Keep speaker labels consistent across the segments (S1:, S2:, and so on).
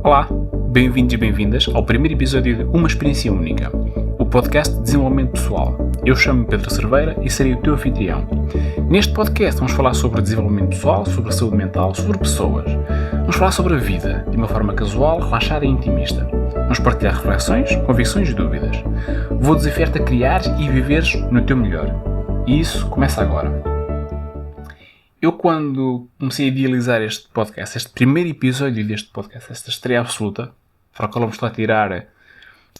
S1: Olá, bem-vindos e bem-vindas ao primeiro episódio de Uma Experiência Única, o podcast de desenvolvimento pessoal. Eu chamo-me Pedro Cerveira e serei o teu anfitrião. Neste podcast vamos falar sobre desenvolvimento pessoal, sobre saúde mental, sobre pessoas. Vamos falar sobre a vida, de uma forma casual, relaxada e intimista. Vamos partilhar reflexões, convicções e dúvidas. Vou desafiar-te a criar e viveres no teu melhor. E isso começa agora. Eu, quando comecei a idealizar este podcast, este primeiro episódio deste podcast, esta estreia absoluta, para a qual vamos lá tirar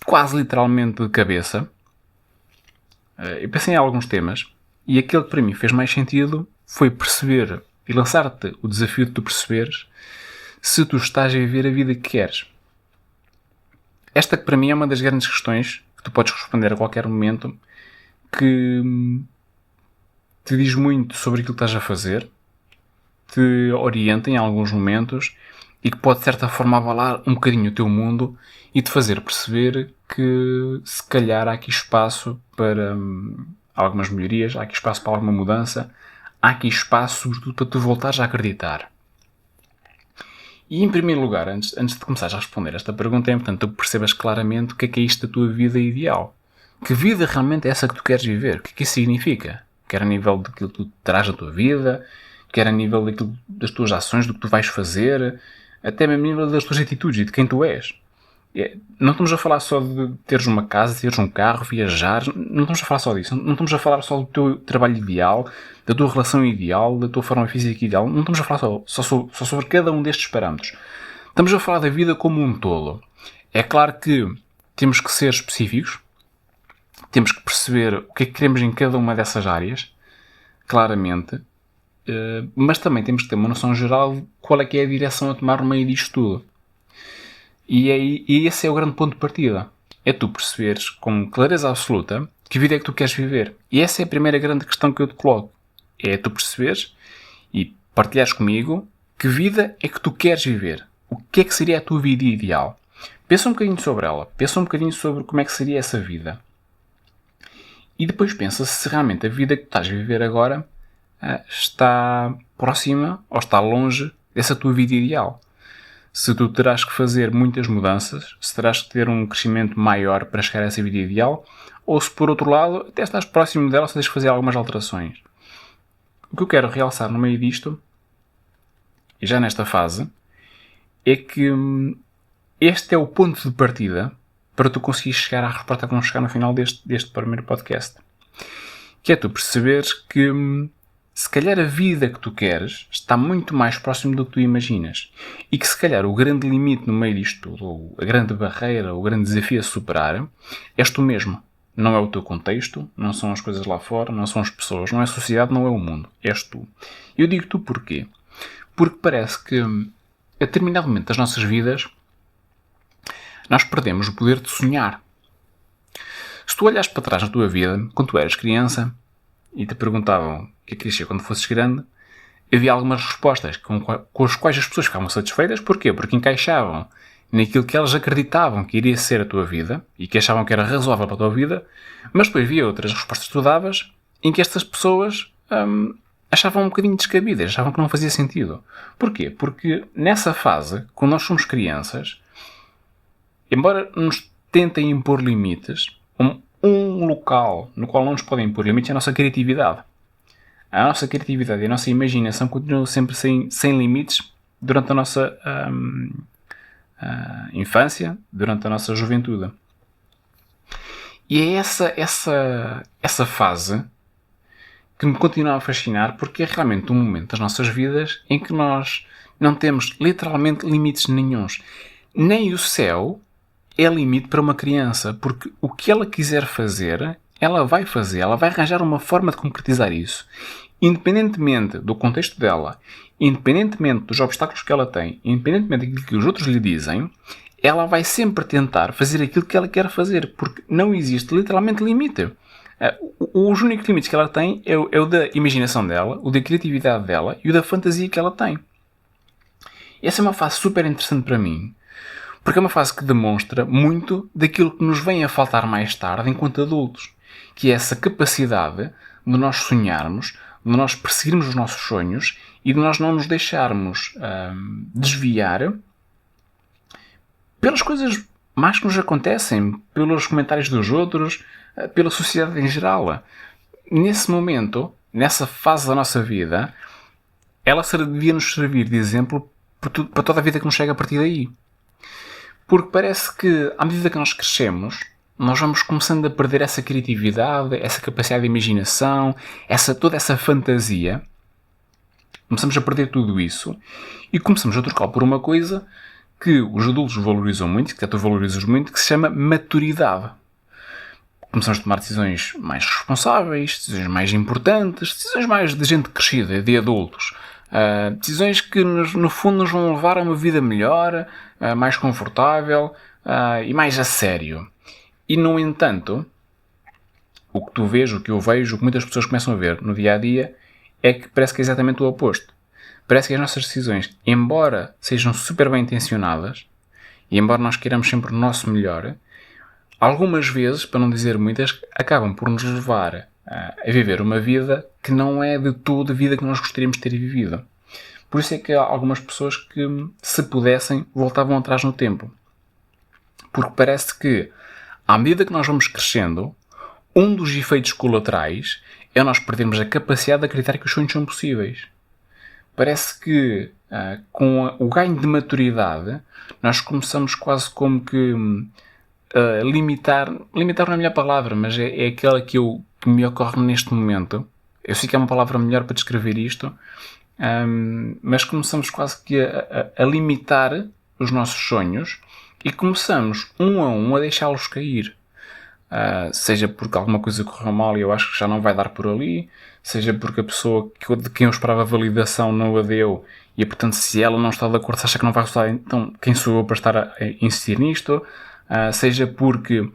S1: quase literalmente de cabeça, eu pensei em alguns temas, e aquele que para mim fez mais sentido foi perceber e lançar-te o desafio de tu perceberes se tu estás a viver a vida que queres. Esta que para mim é uma das grandes questões que tu podes responder a qualquer momento, que te diz muito sobre aquilo que estás a fazer, te orienta em alguns momentos e que pode de certa forma avalar um bocadinho o teu mundo e te fazer perceber que se calhar há aqui espaço para algumas melhorias, há aqui espaço para alguma mudança, há aqui espaço sobretudo para tu voltares a acreditar. E em primeiro lugar, antes de começares a responder esta pergunta, é importante tu percebas claramente o que é isto da tua vida ideal. Que vida realmente é essa que tu queres viver? O que é que isso significa? Quer a nível daquilo que tu terás na tua vida, quer a nível daquilo, das tuas ações, do que tu vais fazer, até mesmo a nível das tuas atitudes e de quem tu és. Não estamos a falar só de teres uma casa, teres um carro, viajar, não estamos a falar só disso. Não estamos a falar só do teu trabalho ideal, da tua relação ideal, da tua forma física ideal. Não estamos a falar só sobre cada um destes parâmetros. Estamos a falar da vida como um todo. É claro que temos que ser específicos, temos que perceber o que é que queremos em cada uma dessas áreas, claramente, mas também temos que ter uma noção geral de qual é que é a direção a tomar no meio disto tudo. E esse é o grande ponto de partida. É tu perceberes com clareza absoluta que vida é que tu queres viver. E essa é a primeira grande questão que eu te coloco. É tu perceberes e partilhares comigo que vida é que tu queres viver. O que é que seria a tua vida ideal? Pensa um bocadinho sobre ela. Pensa um bocadinho sobre como é que seria essa vida. E depois pensa se realmente a vida que estás a viver agora está próxima ou está longe dessa tua vida ideal. Se tu terás que fazer muitas mudanças, se terás que ter um crescimento maior para chegar a essa vida ideal, ou se por outro lado até estás próximo dela, se tens que fazer algumas alterações. O que eu quero realçar no meio disto, e já nesta fase, é que este é o ponto de partida para tu conseguires chegar à resposta que vamos chegar no final deste primeiro podcast. Que é tu perceberes que se calhar a vida que tu queres está muito mais próximo do que tu imaginas. E que se calhar o grande limite no meio disto tudo, ou a grande barreira, o grande desafio a superar, és tu mesmo. Não é o teu contexto, não são as coisas lá fora, não são as pessoas, não é a sociedade, não é o mundo. És tu. Eu digo tu porquê? Porque parece que a determinado momento das nossas vidas nós perdemos o poder de sonhar. Se tu olhas para trás na tua vida, quando tu eras criança, e te perguntavam o que querias ser quando fosses grande, havia algumas respostas com as quais as pessoas ficavam satisfeitas. Porquê? Porque encaixavam naquilo que elas acreditavam que iria ser a tua vida e que achavam que era razoável para a tua vida, mas depois havia outras respostas que tu davas em que estas pessoas achavam um bocadinho descabidas, achavam que não fazia sentido. Porquê? Porque nessa fase, quando nós somos crianças, embora nos tentem impor limites, um local no qual não nos podem impor limites é a nossa criatividade. A nossa criatividade e a nossa imaginação continuam sempre sem limites durante a nossa infância, durante a nossa juventude. E é essa fase que me continua a fascinar, porque é realmente um momento das nossas vidas em que nós não temos literalmente limites nenhuns. Nem o céu é limite para uma criança, porque o que ela quiser fazer, ela vai fazer, ela vai arranjar uma forma de concretizar isso. Independentemente do contexto dela, independentemente dos obstáculos que ela tem, independentemente daquilo que os outros lhe dizem, ela vai sempre tentar fazer aquilo que ela quer fazer, porque não existe literalmente limite. Os únicos limites que ela tem é o da imaginação dela, o da criatividade dela e o da fantasia que ela tem. Essa é uma fase super interessante para mim, porque é uma fase que demonstra muito daquilo que nos vem a faltar mais tarde enquanto adultos, que é essa capacidade de nós sonharmos, de nós perseguirmos os nossos sonhos e de nós não nos deixarmos desviar pelas coisas más que nos acontecem, pelos comentários dos outros, pela sociedade em geral. Nesse momento, nessa fase da nossa vida, ela devia nos servir de exemplo para toda a vida que nos chega a partir daí. Porque parece que, à medida que nós crescemos, nós vamos começando a perder essa criatividade, essa capacidade de imaginação, toda essa fantasia. Começamos a perder tudo isso e começamos a trocar por uma coisa que os adultos valorizam muito, que tu valorizas muito, que se chama maturidade. Começamos a tomar decisões mais responsáveis, decisões mais importantes, decisões mais de gente crescida, de adultos. Decisões que, no fundo, nos vão levar a uma vida melhor, mais confortável e mais a sério. E, no entanto, o que tu vês, o que eu vejo, o que muitas pessoas começam a ver no dia-a-dia, é que parece que é exatamente o oposto. Parece que as nossas decisões, embora sejam super bem intencionadas, e embora nós queiramos sempre o nosso melhor, algumas vezes, para não dizer muitas, acabam por nos levar a viver uma vida que não é de toda a vida que nós gostaríamos de ter vivido. Por isso é que há algumas pessoas que, se pudessem, voltavam atrás no tempo. Porque parece que, à medida que nós vamos crescendo, um dos efeitos colaterais é nós perdermos a capacidade de acreditar que os sonhos são possíveis. Parece que, com o ganho de maturidade, nós começamos quase como que limitar não é a melhor palavra, mas é aquela que me ocorre neste momento. Eu sei que é uma palavra melhor para descrever isto, mas começamos quase que a limitar os nossos sonhos e começamos um a deixá-los cair. Seja porque alguma coisa correu mal e eu acho que já não vai dar por ali, seja porque a pessoa de quem eu esperava validação não a deu e, portanto, se ela não está de acordo, se acha que não vai resultar, então quem sou eu para estar a insistir nisto? Seja porque,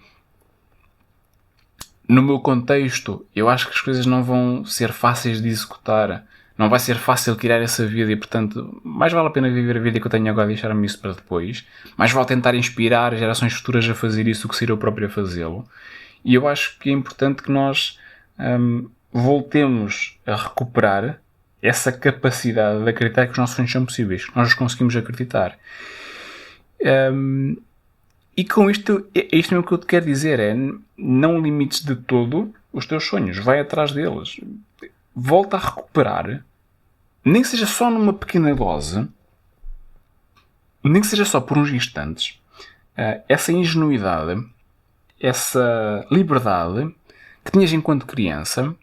S1: no meu contexto, eu acho que as coisas não vão ser fáceis de executar, não vai ser fácil criar essa vida e, portanto, mais vale a pena viver a vida que eu tenho agora e deixar-me isso para depois. Mais vale tentar inspirar gerações futuras a fazer isso do que ser eu próprio a fazê-lo. E eu acho que é importante que nós voltemos a recuperar essa capacidade de acreditar que os nossos sonhos são possíveis, que nós os conseguimos acreditar. E com isto, é isto mesmo que eu te quero dizer, não limites de todo os teus sonhos, vai atrás deles. Volta a recuperar, nem que seja só numa pequena dose, nem que seja só por uns instantes, essa ingenuidade, essa liberdade que tinhas enquanto criança.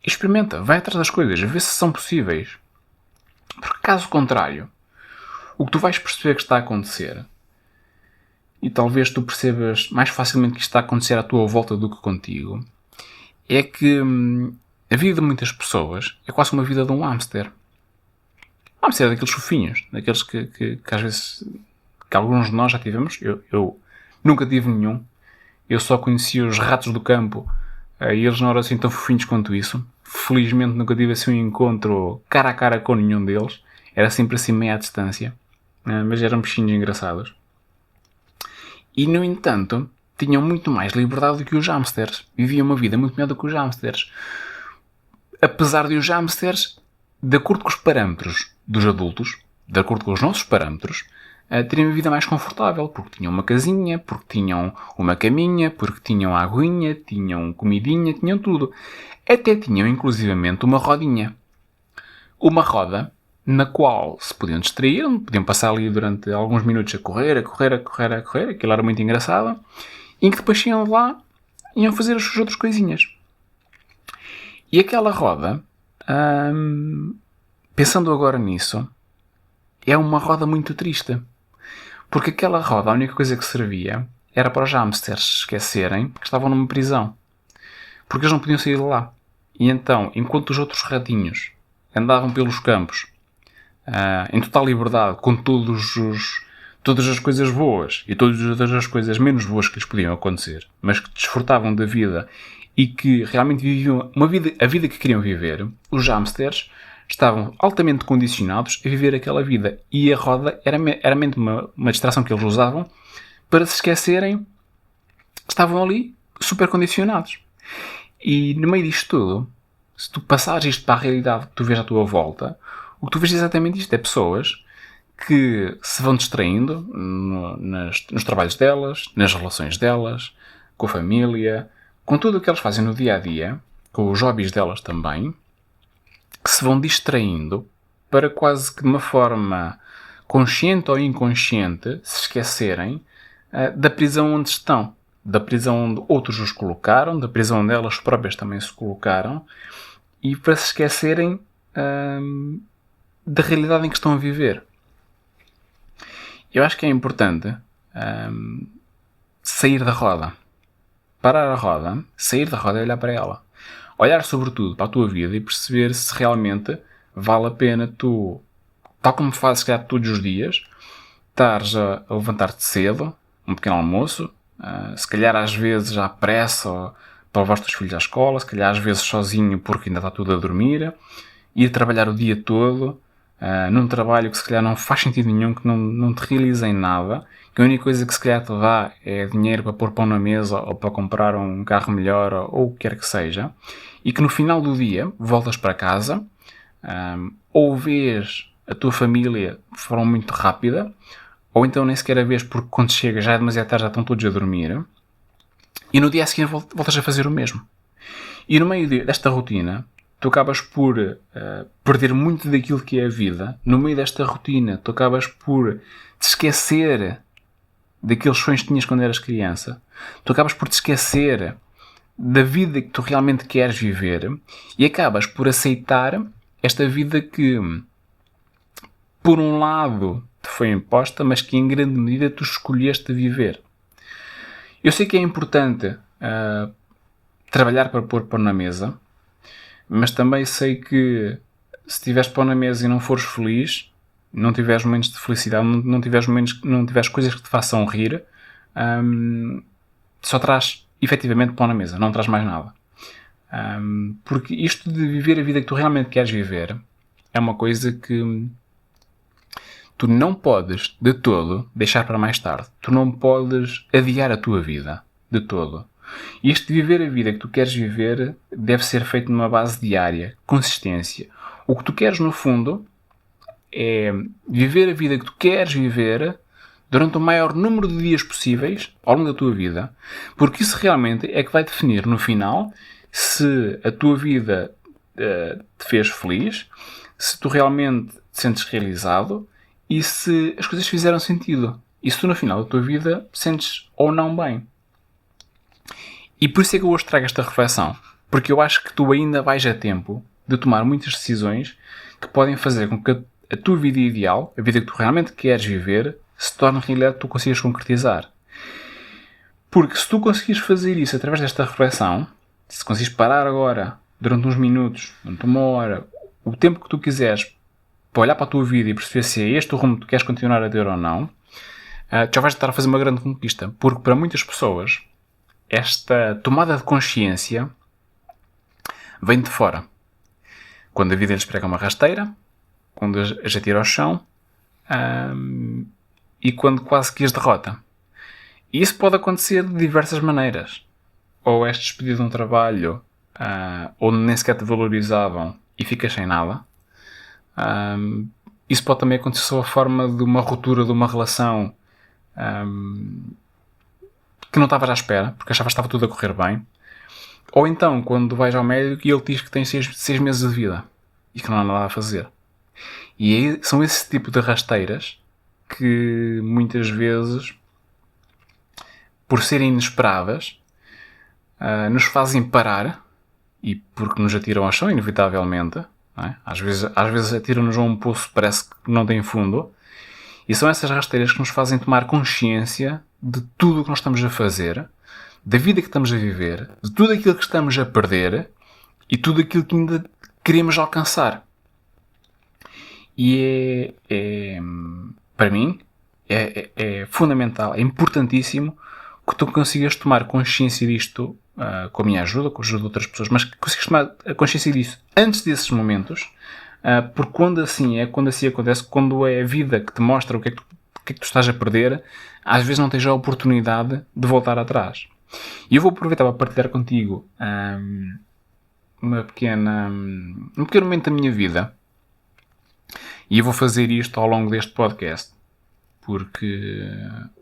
S1: Experimenta, vai atrás das coisas, vê se são possíveis. Porque caso contrário, o que tu vais perceber que está a acontecer, e talvez tu percebas mais facilmente que isto está a acontecer à tua volta do que contigo, é que a vida de muitas pessoas é quase uma vida de um hamster. Um hamster é daqueles fofinhos, daqueles que às vezes, que alguns de nós já tivemos. Eu nunca tive nenhum. Eu só conhecia os ratos do campo e eles não eram assim tão fofinhos quanto isso. Felizmente nunca tive assim um encontro cara a cara com nenhum deles. Era sempre assim meio à distância. Mas eram bichinhos engraçados. E, no entanto, tinham muito mais liberdade do que os hamsters. Viviam uma vida muito melhor do que os hamsters. Apesar de os hamsters, de acordo com os parâmetros dos adultos, de acordo com os nossos parâmetros, terem uma vida mais confortável, porque tinham uma casinha, porque tinham uma caminha, porque tinham aguinha, tinham comidinha, tinham tudo. Até tinham, inclusivamente, uma rodinha. Uma roda na qual se podiam distrair, podiam passar ali durante alguns minutos a correr, aquilo era muito engraçado, e que depois iam lá e iam fazer as suas outras coisinhas. E aquela roda, pensando agora nisso, é uma roda muito triste. Porque aquela roda, a única coisa que servia era para os hamsters se esquecerem que estavam numa prisão. Porque eles não podiam sair de lá. E então, enquanto os outros ratinhos andavam pelos campos em total liberdade, com todas as coisas boas e todas as coisas menos boas que lhes podiam acontecer, mas que desfrutavam da vida e que realmente viviam a vida que queriam viver, os hamsters estavam altamente condicionados a viver aquela vida. E a roda era meramente uma distração que eles usavam para se esquecerem que estavam ali super condicionados. E no meio disto tudo, se tu passares isto para a realidade que tu vês à tua volta, o que tu vês é exatamente isto. É pessoas que se vão distraindo nos trabalhos delas, nas relações delas, com a família, com tudo o que elas fazem no dia-a-dia, com os hobbies delas também, que se vão distraindo para quase que de uma forma consciente ou inconsciente se esquecerem da prisão onde estão, da prisão onde outros os colocaram, da prisão onde elas próprias também se colocaram, e para se esquecerem da realidade em que estão a viver. Eu acho que é importante sair da roda. Parar a roda, sair da roda e olhar para ela. Olhar sobretudo para a tua vida e perceber se realmente vale a pena tu, tal como fazes se calhar todos os dias, estares a levantar-te cedo, um pequeno almoço, se calhar às vezes à pressa para levar os teus filhos à escola, se calhar às vezes sozinho porque ainda está tudo a dormir, ir trabalhar o dia todo, num trabalho que se calhar não faz sentido nenhum, que não te realiza em nada, que a única coisa que se calhar te dá é dinheiro para pôr pão na mesa ou para comprar um carro melhor ou o que quer que seja, e que no final do dia voltas para casa, ou vês a tua família de forma muito rápida, ou então nem sequer a vês porque quando chegas já é demasiado tarde, já estão todos a dormir, e no dia a seguir voltas a fazer o mesmo. E no meio desta rotina, tu acabas por perder muito daquilo que é a vida. No meio desta rotina, tu acabas por te esquecer daqueles sonhos que tinhas quando eras criança. Tu acabas por te esquecer da vida que tu realmente queres viver e acabas por aceitar esta vida que, por um lado, te foi imposta, mas que em grande medida tu escolheste viver. Eu sei que é importante trabalhar para pôr pão na mesa, mas também sei que se tiveres pão na mesa e não fores feliz, não tiveres momentos de felicidade, não tiveres coisas que te façam rir, só traz efetivamente pão na mesa, não traz mais nada. Porque isto de viver a vida que tu realmente queres viver é uma coisa que tu não podes de todo deixar para mais tarde. Tu não podes adiar a tua vida de todo. E este viver a vida que tu queres viver deve ser feito numa base diária, consistência. O que tu queres, no fundo, é viver a vida que tu queres viver durante o maior número de dias possíveis ao longo da tua vida, porque isso realmente é que vai definir, no final, se a tua vida te fez feliz, se tu realmente te sentes realizado e se as coisas fizeram sentido. E se tu, no final da tua vida, sentes ou não bem. E por isso é que eu hoje trago esta reflexão. Porque eu acho que tu ainda vais a tempo de tomar muitas decisões que podem fazer com que a tua vida ideal, a vida que tu realmente queres viver, se torne realidade que tu consigas concretizar. Porque se tu conseguires fazer isso através desta reflexão, se conseguires parar agora, durante uns minutos, durante uma hora, o tempo que tu quiseres, para olhar para a tua vida e perceber se é este o rumo que tu queres continuar a ter ou não, já vais estar a fazer uma grande conquista. Porque para muitas pessoas, esta tomada de consciência vem de fora. Quando a vida lhes prega uma rasteira, quando as atira ao chão e quando quase que as derrota. E isso pode acontecer de diversas maneiras. Ou és despedido de um trabalho onde nem sequer te valorizavam e ficas sem nada. Isso pode também acontecer sob a forma de uma ruptura de uma relação que não estavas à espera, porque achavas que estava tudo a correr bem. Ou então, quando vais ao médico e ele diz que tens 6 meses de vida e que não há nada a fazer. E aí, são esse tipo de rasteiras que muitas vezes, por serem inesperadas, nos fazem parar, e porque nos atiram ao chão, inevitavelmente. Não é? Às vezes atiram-nos a um poço que parece que não tem fundo. E são essas rasteiras que nos fazem tomar consciência de tudo o que nós estamos a fazer, da vida que estamos a viver, de tudo aquilo que estamos a perder e tudo aquilo que ainda queremos alcançar. E para mim, é fundamental, é importantíssimo que tu consigas tomar consciência disto com a minha ajuda, com a ajuda de outras pessoas, mas que consigas tomar a consciência disso antes desses momentos, porque quando assim acontece, quando é a vida que te mostra o que é que tu estás a perder, às vezes não tens a oportunidade de voltar atrás. E eu vou aproveitar para partilhar contigo um pequeno momento da minha vida. E eu vou fazer isto ao longo deste podcast, porque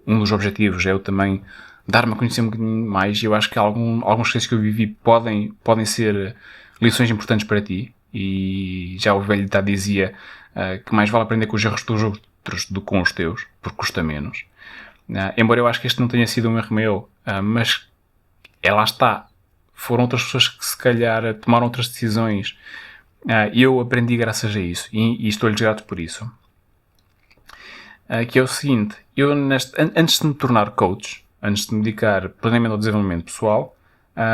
S1: um dos objetivos é eu também dar-me a conhecer um bocadinho mais, e eu acho que algumas coisas que eu vivi podem ser lições importantes para ti, e já o velho ditado dizia que mais vale aprender com os erros dos outros do que com os teus, porque custa menos. Embora eu acho que este não tenha sido um erro meu, mas lá está, foram outras pessoas que se calhar tomaram outras decisões, e eu aprendi graças a isso, e estou-lhes grato por isso. Que é o seguinte, eu antes de me tornar coach, antes de me dedicar plenamente ao desenvolvimento pessoal,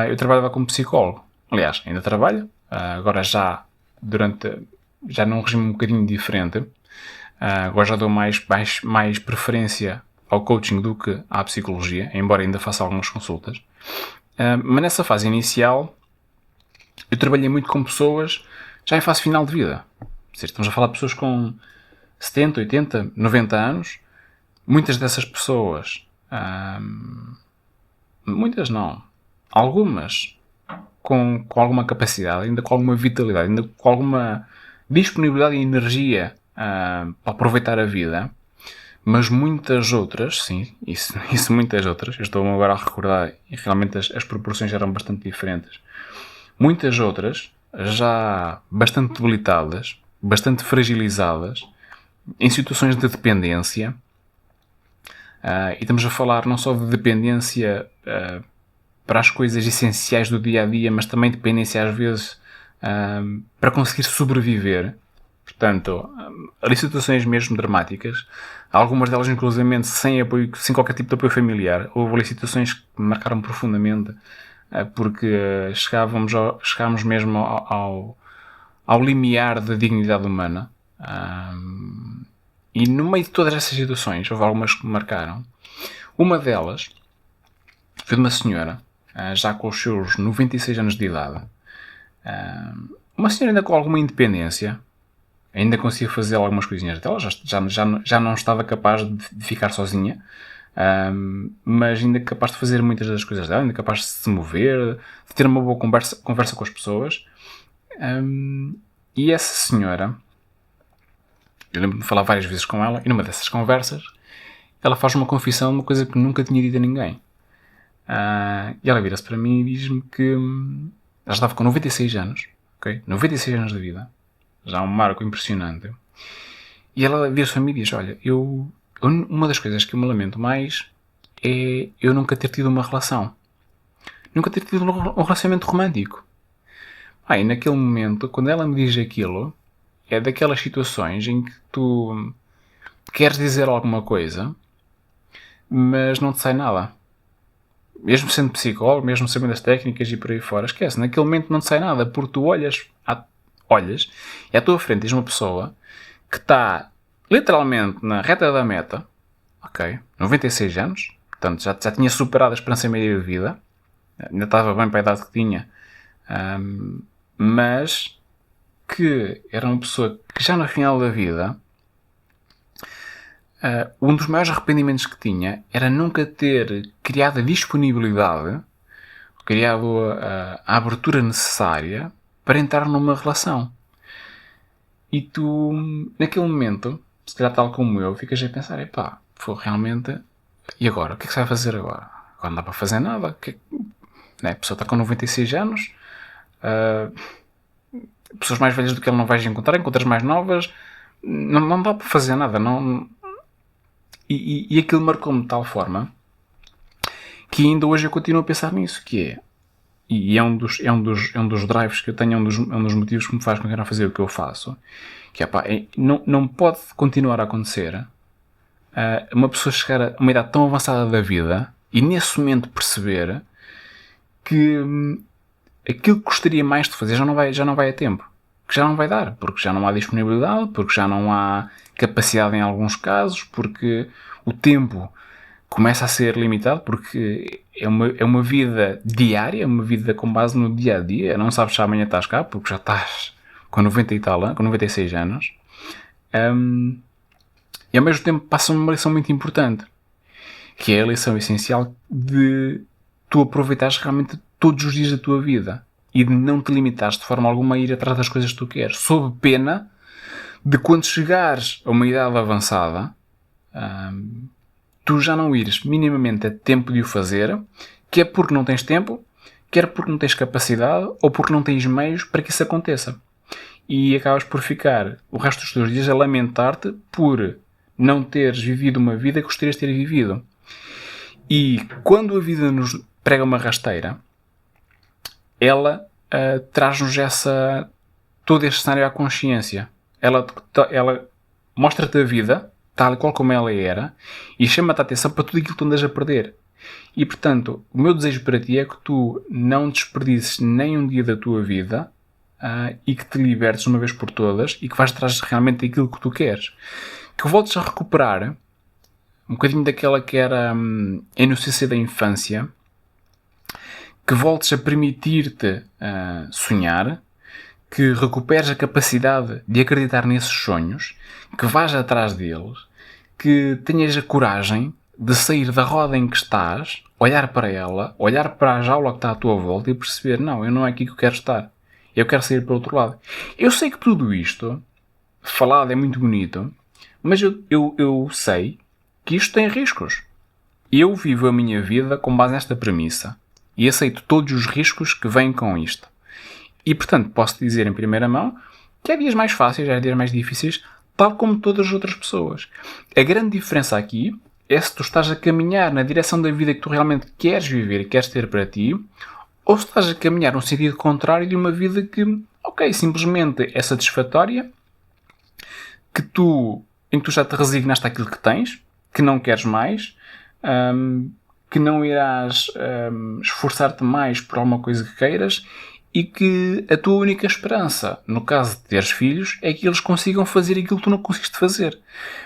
S1: eu trabalhava como psicólogo. Aliás, ainda trabalho, agora já num regime um bocadinho diferente. Agora já dou mais preferência ao coaching do que à psicologia, embora ainda faça algumas consultas. Mas nessa fase inicial, eu trabalhei muito com pessoas já em fase final de vida. Ou seja, estamos a falar de pessoas com 70, 80, 90 anos. Muitas dessas pessoas, muitas não, algumas com alguma capacidade, ainda com alguma vitalidade, ainda com alguma disponibilidade e energia para aproveitar a vida, mas muitas outras, sim, isso muitas outras, eu estou-me agora a recordar e realmente as proporções eram bastante diferentes. Muitas outras já bastante debilitadas, bastante fragilizadas, em situações de dependência, e estamos a falar não só de dependência para as coisas essenciais do dia-a-dia, mas também dependência às vezes para conseguir sobreviver. Portanto, ali situações mesmo dramáticas, algumas delas inclusivamente sem apoio, sem qualquer tipo de apoio familiar. Houve ali situações que me marcaram profundamente, porque chegávamos mesmo ao limiar da dignidade humana. E no meio de todas essas situações, houve algumas que me marcaram. Uma delas foi de uma senhora, já com os seus 96 anos de idade. Uma senhora ainda com alguma independência, ainda conseguia fazer algumas coisinhas dela, já não estava capaz de ficar sozinha, mas ainda capaz de fazer muitas das coisas dela, ainda capaz de se mover, de ter uma boa conversa com as pessoas. E essa senhora, eu lembro-me de falar várias vezes com ela, e numa dessas conversas ela faz uma confissão de uma coisa que nunca tinha dito a ninguém. E ela vira-se para mim e diz-me que ela estava com 96 anos, ok? 96 anos de vida, já um marco impressionante. E ela vira-se para mim e diz: olha, uma das coisas que eu me lamento mais é eu nunca ter tido uma relação. Nunca ter tido um relacionamento romântico. E naquele momento, quando ela me diz aquilo, é daquelas situações em que tu queres dizer alguma coisa, mas não te sai nada. Mesmo sendo psicólogo, mesmo sabendo as técnicas e por aí fora, esquece. Naquele momento não te sai nada, porque tu olhas e à tua frente tens uma pessoa que está literalmente na reta da meta, ok? 96 anos, portanto já tinha superado a esperança média de vida, ainda estava bem para a idade que tinha, mas que era uma pessoa que já no final da vida, um dos maiores arrependimentos que tinha era nunca ter criado a disponibilidade, criado a abertura necessária para entrar numa relação. E tu, naquele momento, se calhar tal como eu, ficas a pensar: foi realmente, e agora? O que é que se vai fazer agora? Agora não dá para fazer nada. A pessoa está com 96 anos, pessoas mais velhas do que ele não vais encontrar, encontras mais novas, não dá para fazer nada. E aquilo marcou-me de tal forma que ainda hoje eu continuo a pensar nisso, que é, e é um dos drives que eu tenho, é um dos motivos que me faz continuar a fazer o que eu faço, que não pode continuar a acontecer uma pessoa chegar a uma idade tão avançada da vida e nesse momento perceber que aquilo que gostaria mais de fazer já não vai a tempo, que já não vai dar, porque já não há disponibilidade, porque já não há capacidade em alguns casos, porque o tempo começa a ser limitado, porque é uma vida diária, uma vida com base no dia-a-dia. Não sabes se amanhã estás cá, porque já estás com 90 e tal, com 96 anos. E ao mesmo tempo passa-me uma lição muito importante, que é a lição essencial de tu aproveitares realmente todos os dias da tua vida e de não te limitares de forma alguma a ir atrás das coisas que tu queres, sob pena de quando chegares a uma idade avançada, tu já não ires minimamente a tempo de o fazer, quer porque não tens tempo, quer porque não tens capacidade ou porque não tens meios para que isso aconteça. E acabas por ficar o resto dos teus dias a lamentar-te por não teres vivido uma vida que gostarias de ter vivido. E quando a vida nos prega uma rasteira, ela traz-nos todo este cenário à consciência. Ela mostra-te a vida, tal e qual como ela era, e chama-te a atenção para tudo aquilo que tu andas a perder. E, portanto, o meu desejo para ti é que tu não desperdices nem um dia da tua vida e que te libertes uma vez por todas e que vais atrás realmente daquilo que tu queres. Que voltes a recuperar um bocadinho daquela que era a inocência da infância, que voltes a permitir-te sonhar, que recuperes a capacidade de acreditar nesses sonhos, que vás atrás deles, que tenhas a coragem de sair da roda em que estás, olhar para ela, olhar para a jaula que está à tua volta e perceber, não, eu não é aqui que eu quero estar. Eu quero sair para o outro lado. Eu sei que tudo isto, falado é muito bonito, mas eu sei que isto tem riscos. Eu vivo a minha vida com base nesta premissa e aceito todos os riscos que vêm com isto. E, portanto, posso dizer em primeira mão que há dias mais fáceis, há dias mais difíceis, tal como todas as outras pessoas. A grande diferença aqui é se tu estás a caminhar na direção da vida que tu realmente queres viver e queres ter para ti, ou se estás a caminhar no sentido contrário de uma vida que, simplesmente é satisfatória, em que tu já te resignaste àquilo que tens, que não queres mais, que não irás esforçar-te mais por alguma coisa que queiras e que a tua única esperança, no caso de teres filhos, é que eles consigam fazer aquilo que tu não conseguiste fazer.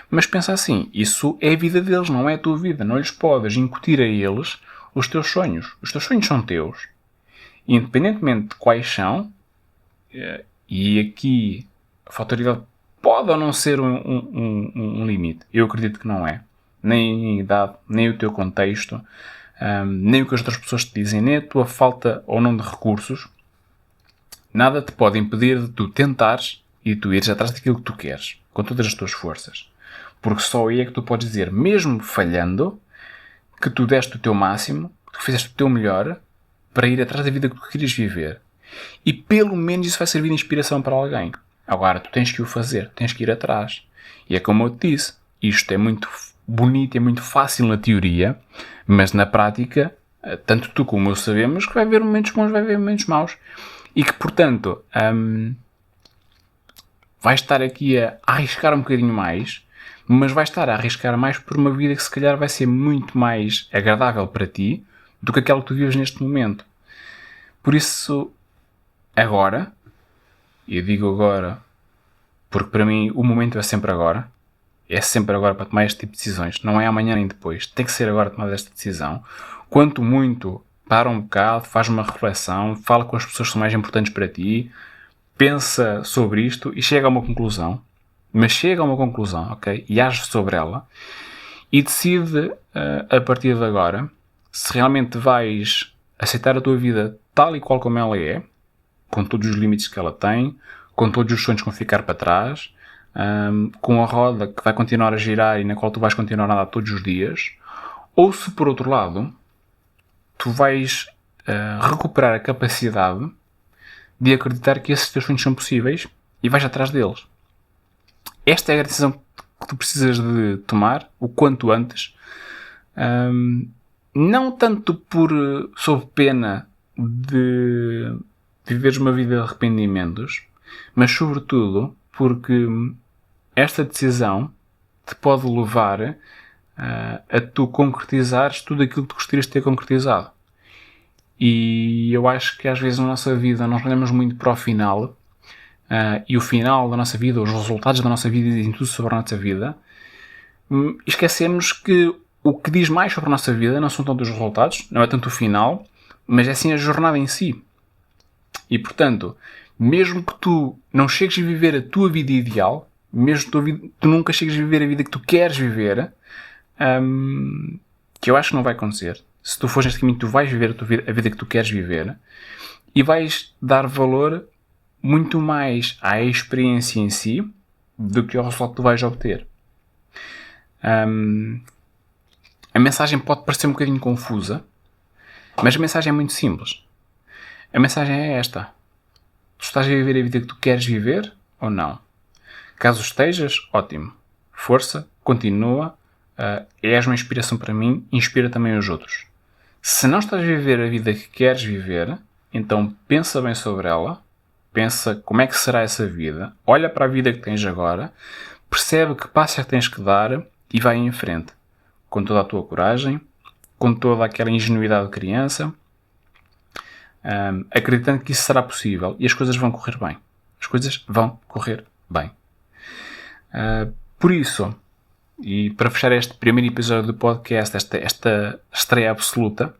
S1: Mas pensa assim, isso é a vida deles, não é a tua vida. Não lhes podes incutir a eles os teus sonhos. Os teus sonhos são teus. E independentemente de quais são, e aqui a fatalidade pode ou não ser um limite. Eu acredito que não é. Nem a idade, nem o teu contexto, nem o que as outras pessoas te dizem, nem a tua falta ou não de recursos. Nada te pode impedir de tu tentares e de tu ires atrás daquilo que tu queres, com todas as tuas forças. Porque só aí é que tu podes dizer, mesmo falhando, que tu deste o teu máximo, que fizeste o teu melhor para ir atrás da vida que tu querias viver. E pelo menos isso vai servir de inspiração para alguém. Agora, tu tens que o fazer, tens que ir atrás. E é como eu te disse, isto é muito bonito, é muito fácil na teoria, mas na prática, tanto tu como eu sabemos que vai haver momentos bons, vai haver momentos maus. E que, portanto, vais estar aqui a arriscar um bocadinho mais, mas vais estar a arriscar mais por uma vida que se calhar vai ser muito mais agradável para ti do que aquela que tu vives neste momento. Por isso, agora, e eu digo agora porque para mim o momento é sempre agora para tomar este tipo de decisões, não é amanhã nem depois, tem que ser agora tomar esta decisão. Quanto muito, para um bocado, faz uma reflexão, fala com as pessoas que são mais importantes para ti, pensa sobre isto e chega a uma conclusão. Mas chega a uma conclusão, ok? E age sobre ela. E decide, a partir de agora, se realmente vais aceitar a tua vida tal e qual como ela é, com todos os limites que ela tem, com todos os sonhos que vão ficar para trás, com a roda que vai continuar a girar e na qual tu vais continuar a andar todos os dias, ou se, por outro lado, tu vais recuperar a capacidade de acreditar que esses teus sonhos são possíveis e vais atrás deles. Esta é a decisão que tu precisas de tomar o quanto antes. Não tanto sob pena de viveres uma vida de arrependimentos, mas sobretudo porque esta decisão te pode levar a tu concretizares tudo aquilo que tu gostarias de ter concretizado. E eu acho que às vezes na nossa vida nós olhamos muito para o final, e o final da nossa vida, os resultados da nossa vida dizem tudo sobre a nossa vida, e esquecemos que o que diz mais sobre a nossa vida não são tanto os resultados, não é tanto o final, mas é sim a jornada em si. E portanto, mesmo que tu não chegues a viver a tua vida ideal, mesmo que tu nunca chegues a viver a vida que tu queres viver, que eu acho que não vai acontecer. Se tu fores neste caminho, tu vais viver a vida que tu queres viver e vais dar valor muito mais à experiência em si do que o resultado que tu vais obter. A mensagem pode parecer um bocadinho confusa, mas a mensagem é muito simples. A mensagem é esta. Tu estás a viver a vida que tu queres viver ou não? Caso estejas, ótimo. Força, continua. És uma inspiração para mim, inspira também os outros. Se não estás a viver a vida que queres viver, então pensa bem sobre ela, pensa como é que será essa vida, olha para a vida que tens agora, percebe que passos é que tens que dar e vai em frente. Com toda a tua coragem, com toda aquela ingenuidade de criança, acreditando que isso será possível e as coisas vão correr bem. As coisas vão correr bem. Por isso, e para fechar este primeiro episódio do podcast, esta estreia absoluta,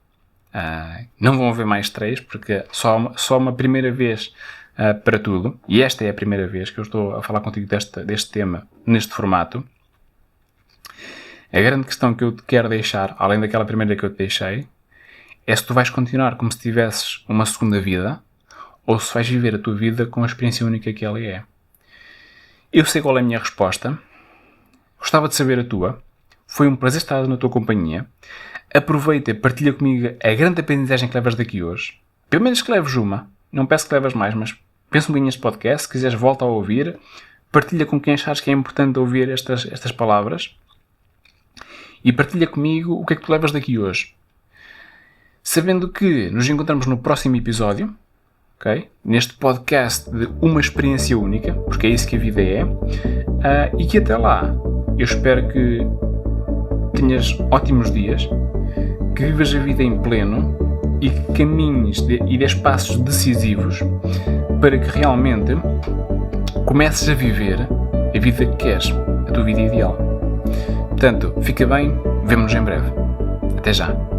S1: não vão haver mais estreias, porque só uma primeira vez para tudo, e esta é a primeira vez que eu estou a falar contigo deste tema, neste formato. A grande questão que eu te quero deixar, além daquela primeira que eu te deixei, é se tu vais continuar como se tivesses uma segunda vida, ou se vais viver a tua vida com a experiência única que ela é. Eu sei qual é a minha resposta. Gostava de saber a tua. Foi um prazer estar na tua companhia. Aproveita e partilha comigo a grande aprendizagem que levas daqui hoje. Pelo menos que leves uma. Não peço que leves mais, mas pensa um bocadinho neste podcast. Se quiseres, volta a ouvir. Partilha com quem achares que é importante ouvir estas palavras. E partilha comigo o que é que tu levas daqui hoje. Sabendo que nos encontramos no próximo episódio, okay? Neste podcast de uma experiência única, porque é isso que a vida é, e que até lá eu espero que tenhas ótimos dias, que vivas a vida em pleno e que caminhes e dês passos decisivos para que realmente comeces a viver a vida que queres, a tua vida ideal. Portanto, fica bem, vemo-nos em breve. Até já!